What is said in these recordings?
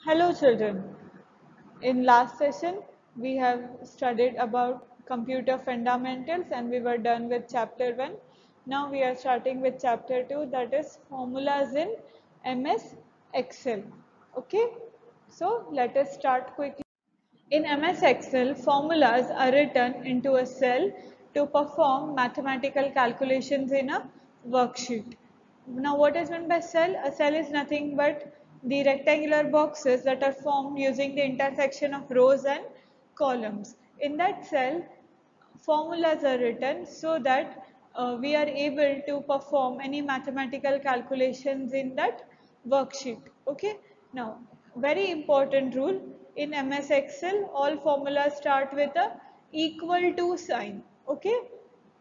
Hello children. In last session we have studied about computer fundamentals and we were done with chapter 1. Now we are starting with chapter 2, that is formulas in MS Excel. Okay, so let us start quickly. In MS Excel, formulas are written into a cell to perform mathematical calculations in a worksheet. Now, what is meant by cell? A cell is nothing but the rectangular boxes that are formed using the intersection of rows and columns. In that cell, formulas are written so that we are able to perform any mathematical calculations in that worksheet. Okay, now very important rule in MS Excel, all formulas start with a equal to sign. Okay,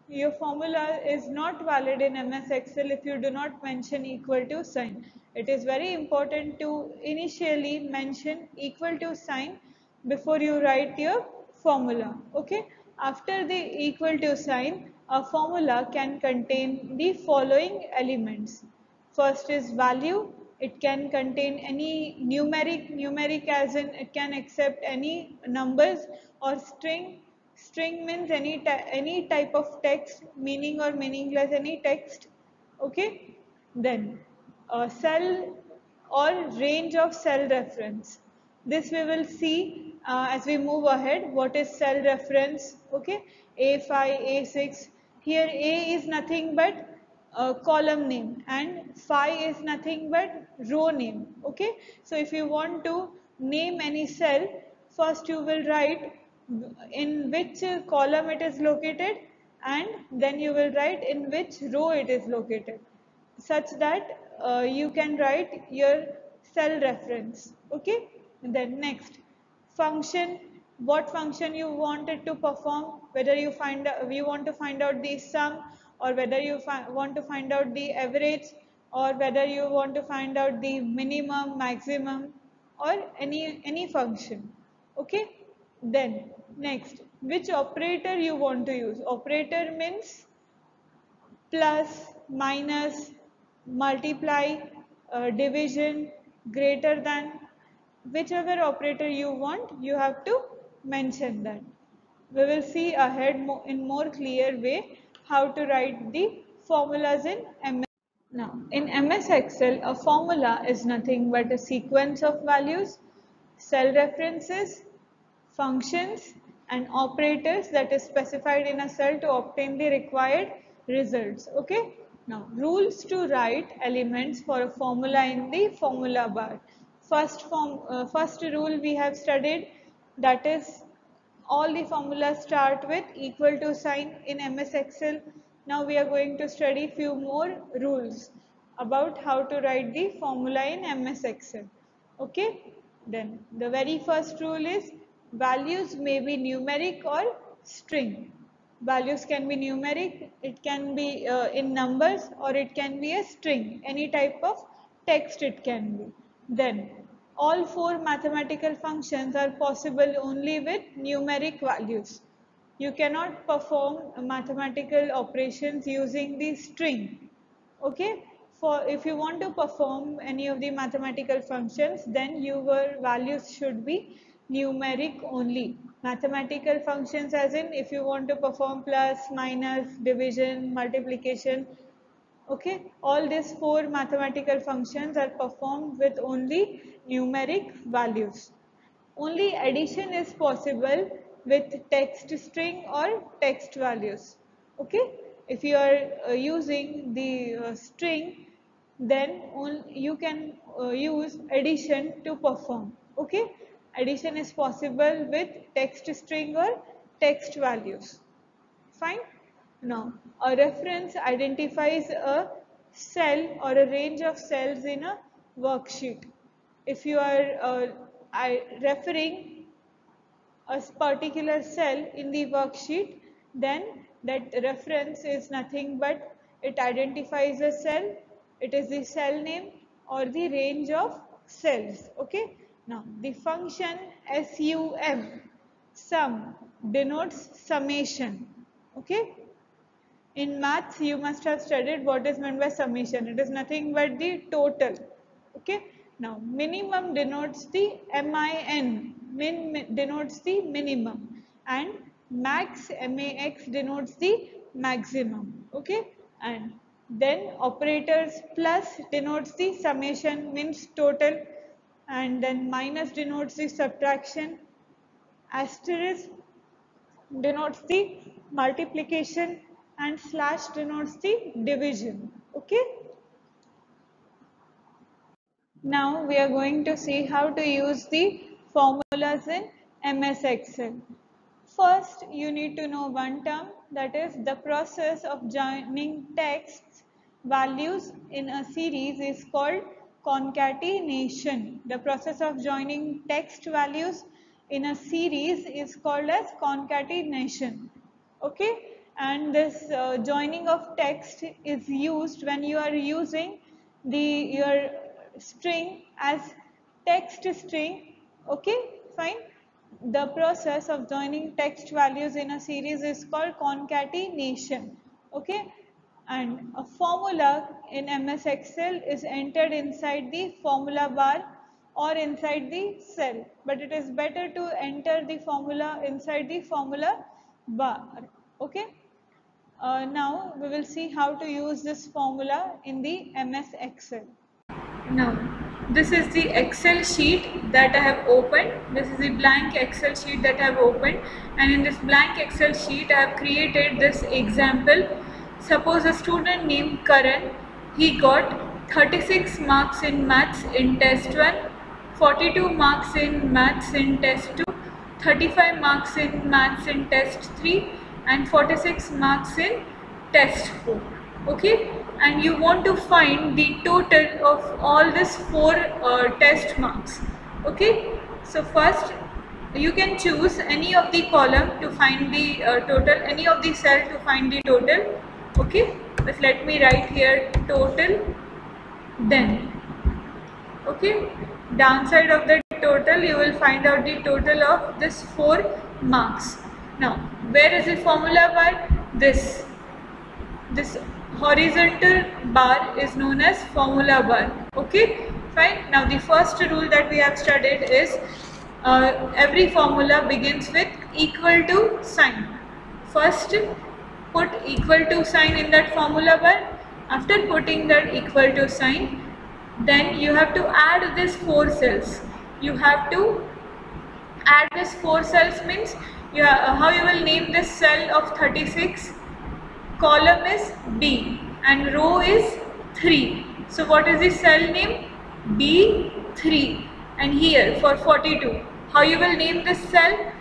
your formula is not valid in MS Excel if you do not mention equal to sign. It is very important to initially mention equal to sign before you write your formula. Okay, after the equal to sign, a formula can contain the following elements. First is value. It can contain any numeric as in it can accept any numbers, or string. String means any type of text, meaning or meaningless, any text. Okay, then cell or range of cell reference. This we will see as we move ahead. What is cell reference? Okay, A5, A6. Here A is nothing but column name and phi is nothing but row name. Okay, so if you want to name any cell, first you will write in which column it is located, and then you will write in which row it is located, such that you can write your cell reference. Okay, and then next, function. What function you wanted to perform, whether you want to find out the sum, or whether you want to find out the average, or whether you want to find out the minimum, maximum, or any function. Okay, then next, which operator you want to use. Operator means plus, minus, multiply, division, greater than, whichever operator you want, you have to mention that. We will see ahead in more clear way how to write the formulas in MS. Now, in MS Excel, a formula is nothing but a sequence of values, cell references, functions, and operators that is specified in a cell to obtain the required results. Okay. Now, rules to write elements for a formula in the formula bar. First rule we have studied, that is all the formulas start with equal to sign in MS Excel. Now we are going to study few more rules about how to write the formula in MS Excel. Okay, then the very first rule is values may be numeric or string. Values can be numeric, it can be in numbers, or it can be a string, any type of text it can be. Then all four mathematical functions are possible only with numeric values. You cannot perform mathematical operations using the string. Okay, for if you want to perform any of the mathematical functions, then your values should be numeric only. Mathematical functions as in if you want to perform plus, minus, division, multiplication. Okay, all these four mathematical functions are performed with only numeric values. Only addition is possible with text string or text values. Okay, if you are using the string, then you can use addition to perform. Okay, addition is possible with text string or text values. Fine. Now, a reference identifies a cell or a range of cells in a worksheet. If you are referring a particular cell in the worksheet, then that reference is nothing but it identifies a cell, it is the cell name or the range of cells. Okay. Now, the function sum denotes summation. Okay. In maths, you must have studied what is meant by summation. It is nothing but the total. Okay. Now minimum denotes the min, denotes the minimum, and max, max denotes the maximum. Okay, and then operators plus denotes the summation, means total, and then minus denotes the subtraction, asterisk denotes the multiplication, and slash denotes the division. Okay, now we are going to see how to use the formulas in MS Excel. First, you need to know one term, that is the process of joining text values in a series is called concatenation. The process of joining text values in a series is called as concatenation. Okay, and this joining of text is used when you are using your string as text string. Okay, fine. The process of joining text values in a series is called concatenation. Okay, and a formula in MS Excel is entered inside the formula bar or inside the cell, but it is better to enter the formula inside the formula bar. Okay, now we will see how to use this formula in the MS Excel. Now, this is the Excel sheet that I have opened. This is the blank Excel sheet that I have opened, and in this blank Excel sheet I have created this example. Suppose a student named Karan, he got 36 marks in maths in test 1, 42 marks in maths in test 2, 35 marks in maths in test 3, and 46 marks in test 4. Okay, and you want to find the total of all these 4 test marks. Okay, so first you can choose any of the column to find the total, any of the cell to find the total. Okay, just let me write here total, then okay, downside of the total you will find out the total of this 4 marks. Now where is the formula bar? This horizontal bar is known as formula bar. Okay, fine. Now the first rule that we have studied is every formula begins with equal to sign. First put equal to sign in that formula bar. After putting that equal to sign, then you have to add these 4 cells. You have to add this 4 cells means how you will name this cell of 36. Column is B and row is 3. So what is the cell name? B3. And here for 42, how you will name this cell?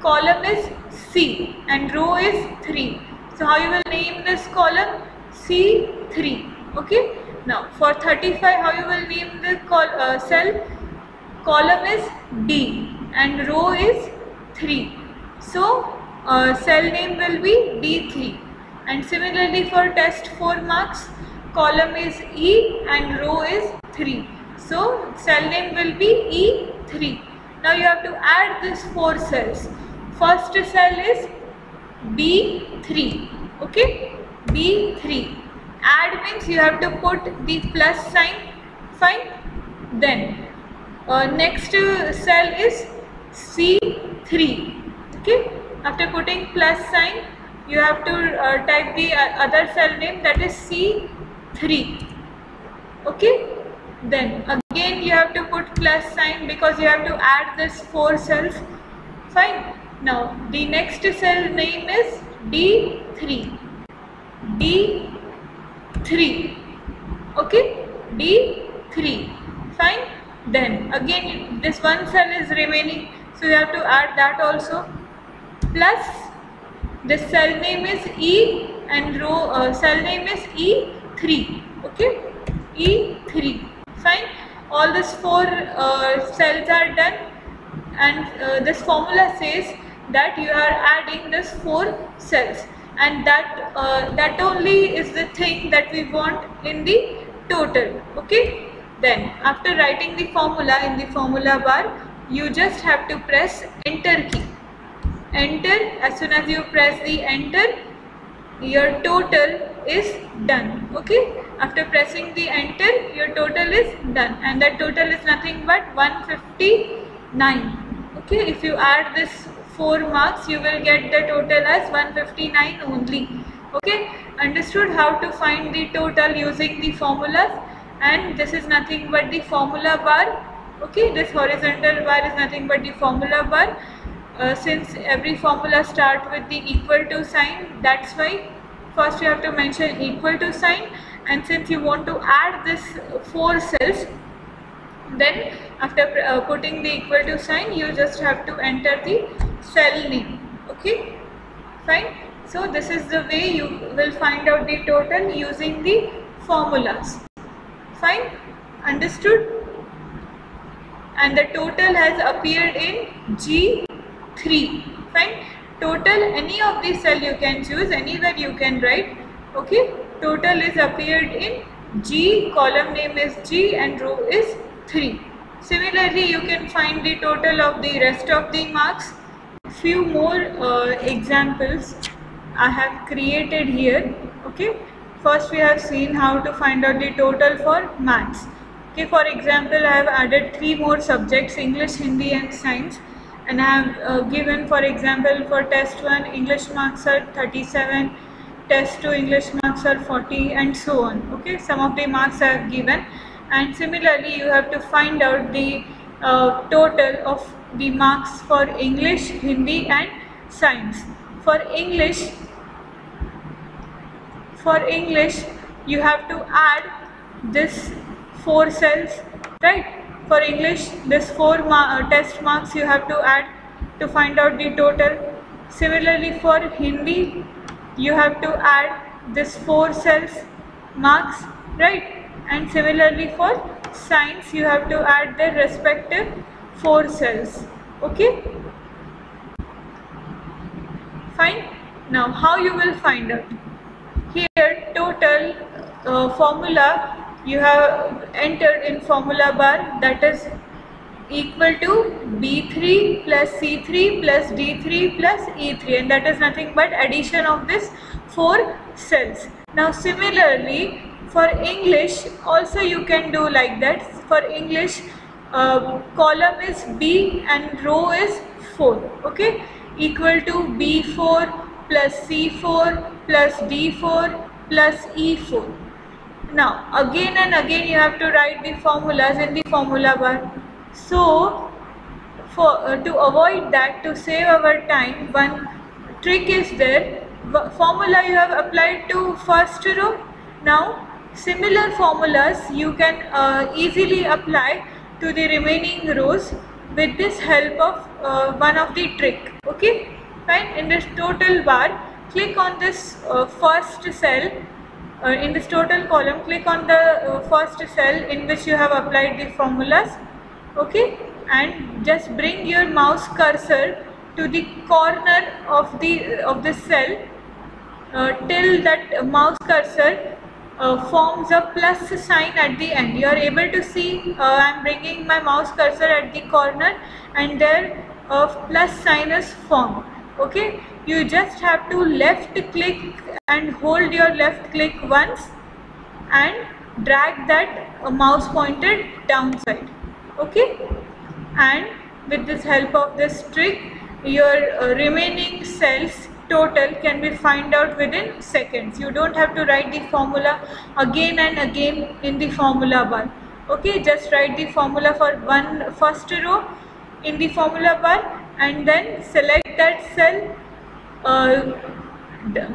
Column is C and row is 3. So how you will name this column? C3. Okay. Now for 35, how you will name the cell? Column is D and row is 3. So cell name will be D3. And similarly for test 4 marks, column is E and row is 3. So cell name will be E3. Now you have to add these 4 cells. First cell is B3. Okay, B3. Add means you have to put the plus sign. Fine. Then next cell is C3. Okay. After putting plus sign, you have to type the other cell name, that is C3. Okay. Then again you have to put plus sign because you have to add this 4 cells. Fine. Now the next cell name is D3. D3. Okay. D3. Fine. Then again this one cell is remaining, so you have to add that also. Plus the cell name is E and row cell name is E3. Okay, E3. Fine. All these 4 cells are done, and this formula says that you are adding this 4 cells, and that only is the thing that we want in the total. Okay. Then after writing the formula in the formula bar, you just have to press enter key. Enter. As soon as you press the enter, your total is done. Okay. after pressing the enter, your total is done, and that total is nothing but 159. Okay, if you add this 4 marks, you will get the total as 159 only. Okay, understood how to find the total using the formulas? And this is nothing but the formula bar. Okay, this horizontal bar is nothing but the formula bar. Since every formula start with the equal to sign, that's why first you have to mention equal to sign, and since you want to add this 4 cells, then after putting the equal to sign, you just have to enter the cell name. Okay, fine. So this is the way you will find out the total using the formulas. Fine, understood? And the total has appeared in G3. Fine, total, any of the cell you can choose, anywhere you can write. Okay, total is appeared in G, column name is G and row is 3. Similarly, you can find the total of the rest of the marks. Few more examples I have created here. Okay, first we have seen how to find out the total for maths. Okay, for example, I have added 3 more subjects, English, Hindi and Science, and I have given, for example, for test 1 English marks are 37, test 2 English marks are 40 and so on. Okay, some of the marks I have given, and similarly you have to find out the total of the marks for English, Hindi and Science. For English you have to add this 4 cells, right? For English, this 4 test marks you have to add to find out the total. Similarly, for Hindi, you have to add this 4 cells marks, right? And similarly for Science, you have to add the respective 4 cells. Okay, fine. Now how you will find out? Here total formula you have entered in formula bar, that is equal to B3 plus C3 plus D3 plus E3, and that is nothing but addition of this 4 cells. Now similarly for English also you can do like that. For English, column is B and row is 4. Okay, equal to B4 plus C4 plus D4 plus E4. Now again and again you have to write the formulas in the formula bar. So to avoid that, to save our time, one trick is there. Formula you have applied to first row. Now similar formulas you can easily apply to the remaining rows with this help of one of the trick. Okay, fine. In this total bar, click on this first cell. In this total column, click on the first cell in which you have applied the formulas. Okay, and just bring your mouse cursor to the corner of the cell till that mouse cursor forms a plus sign at the end. You are able to see I am bringing my mouse cursor at the corner and there a plus sign is formed. Okay, you just have to left click and hold your left click once and drag that mouse pointer downside. Okay, and with this help of this trick, your remaining cells total can be find out within seconds. You don't have to write the formula again and again in the formula bar. Okay, just write the formula for first row in the formula bar and then select that cell.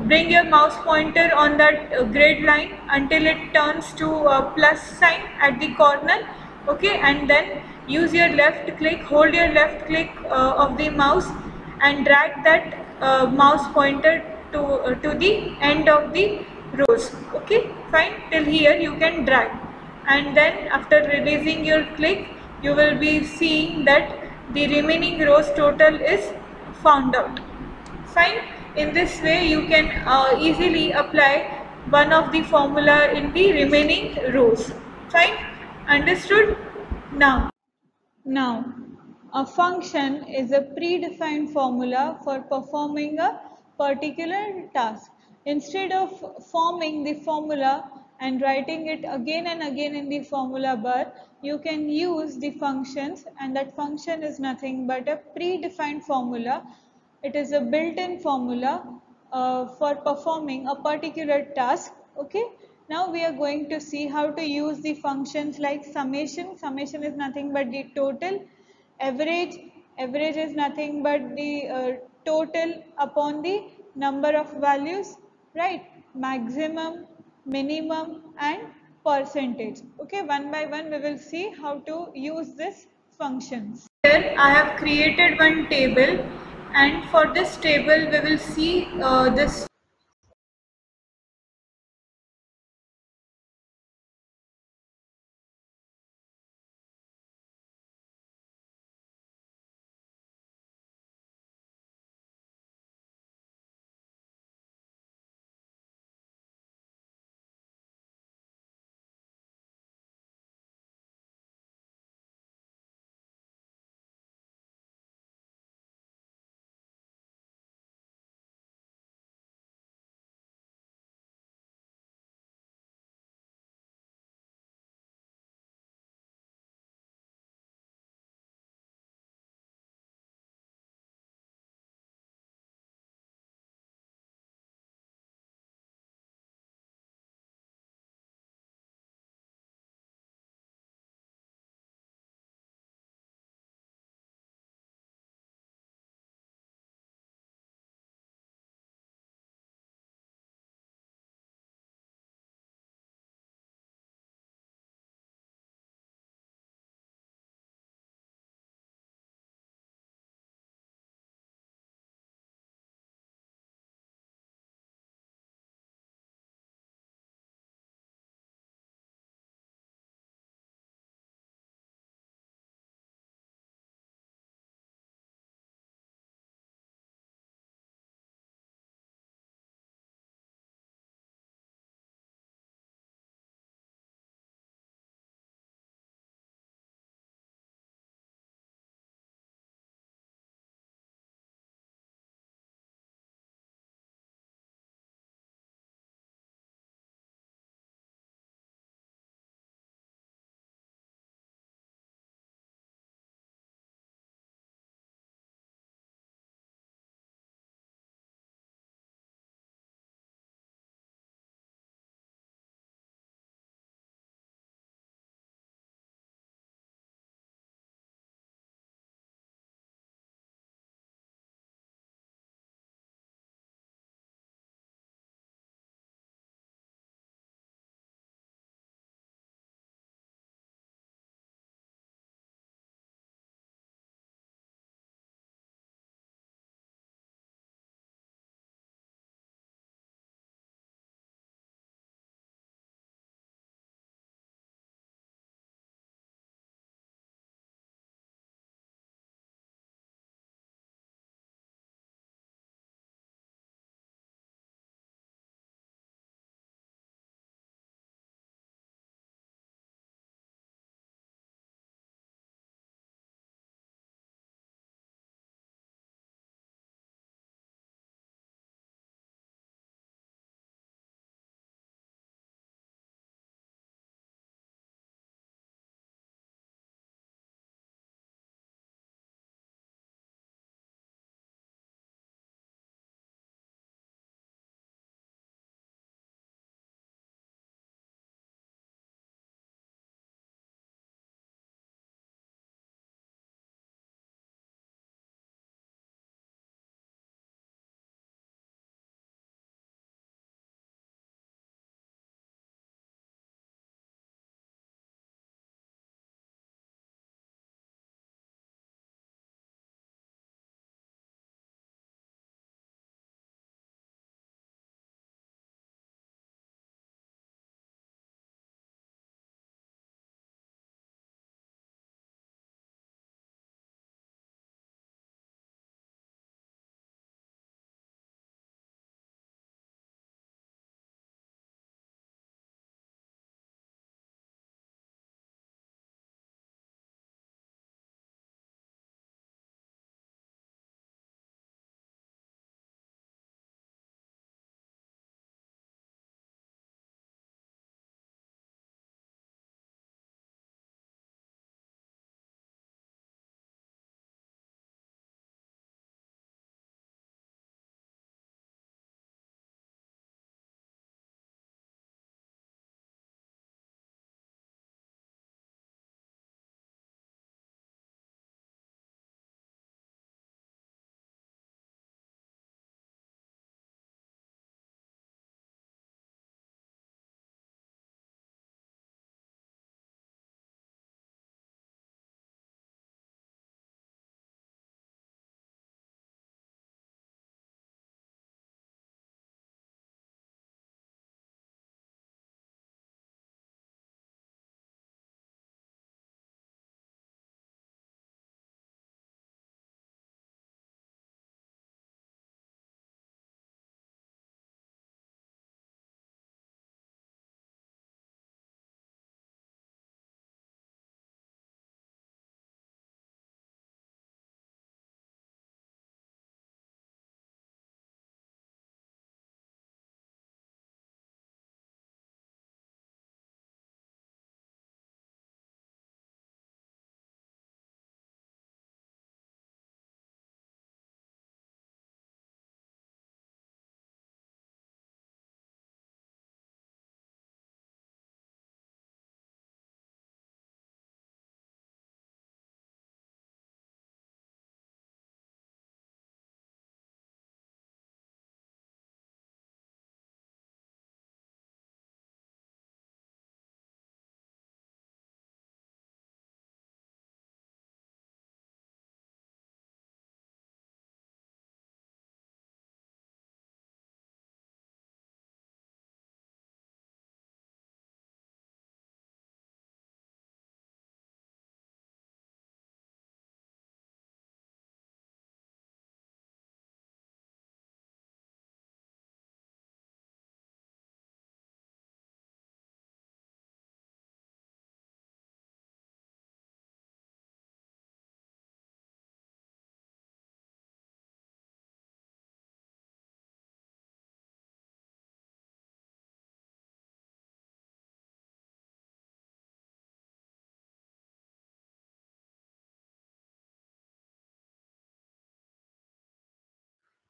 Bring your mouse pointer on that grid line until it turns to a plus sign at the corner. Okay, and then use your left click, hold your left click of the mouse and drag that mouse pointer to the end of the rows. Okay, fine, till here you can drag, and then after releasing your click you will be seeing that the remaining rows total is found out. Fine, in this way you can easily apply one of the formula in the remaining rows. Fine, understood? Now, a function is a predefined formula for performing a particular task. Instead of forming the formula and writing it again and again in the formula bar, you can use the functions, and that function is nothing but a predefined formula. It is a built-in formula for performing a particular task. Okay. Now we are going to see how to use the functions like summation. Summation is nothing but the total. Average. Average is nothing but the total upon the number of values, right? Maximum, minimum, and percentage. Okay, one by one we will see how to use these functions. Here I have created one table, and for this table we will see this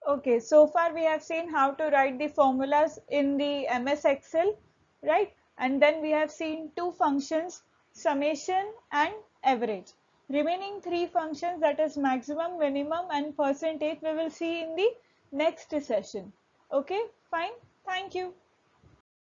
Okay, so far we have seen how to write the formulas in the MS Excel, right? And then we have seen two functions, summation and average. Remaining three functions, that is maximum, minimum and percentage, we will see in the next session. Okay, fine. Thank you.